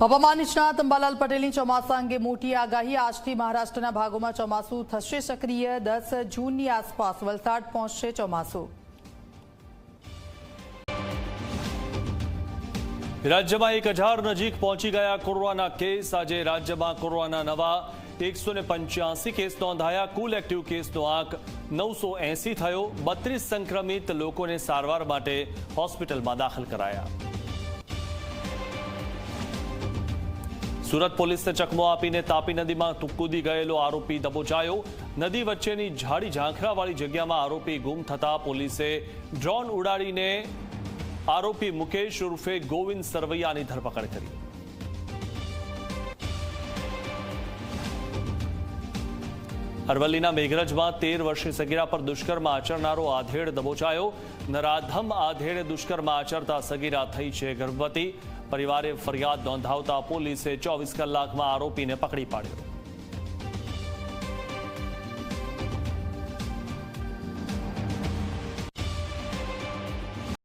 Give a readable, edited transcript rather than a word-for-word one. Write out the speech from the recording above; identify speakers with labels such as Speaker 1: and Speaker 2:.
Speaker 1: હવામાન નિષ્ણાત અંબાલાલ પટેલની ચોમાસા અંગે મોટી આગાહી। આજથી મહારાષ્ટ્રના ભાગોમાં ચોમાસું થશે સક્રિય। 10 જૂનની આસપાસ વલસાડ પહોંચશે ચોમાસું।
Speaker 2: રાજ્યમાં 1000 નજીક પહોંચી ગયા કોરોનાના કેસ। આજે રાજ્યમાં કોરોનાના નવા 185 કેસ નોંધાયા। કુલ એક્ટિવ કેસનો આંક 980 થયો। 32 સંક્રમિત લોકોને સારવાર માટે હોસ્પિટલમાં દાખલ કરાયા। સુરત પોલીસને ચકમો આપીને તાપી નદીમાં કૂદી ગયેલો આરોપી દબોચાયો। નદી વચ્ચેની ઝાડી ઝાંખરાવાળી જગ્યામાં આરોપી ગુમ થતા પોલીસે ડ્રોન ઉડાડીને આરોપી મુકેશ ઉર્ફે ગોવિંદ સરવૈયાની ધરપકડ કરી। અરવલ્લીના મેઘરજમાં 13 વર્ષની સગીરા પર દુષ્કર્મ આચરનારો આધેડ દબોચાયો। નરાધમ આધેડે દુષ્કર્મ આચરતા સગીરા થઈ છે ગર્ભવતી। પરિવારે ફરિયાદ નોંધાવતા પોલીસે 24 કલાકમાં આરોપીને પકડી પાડ્યો।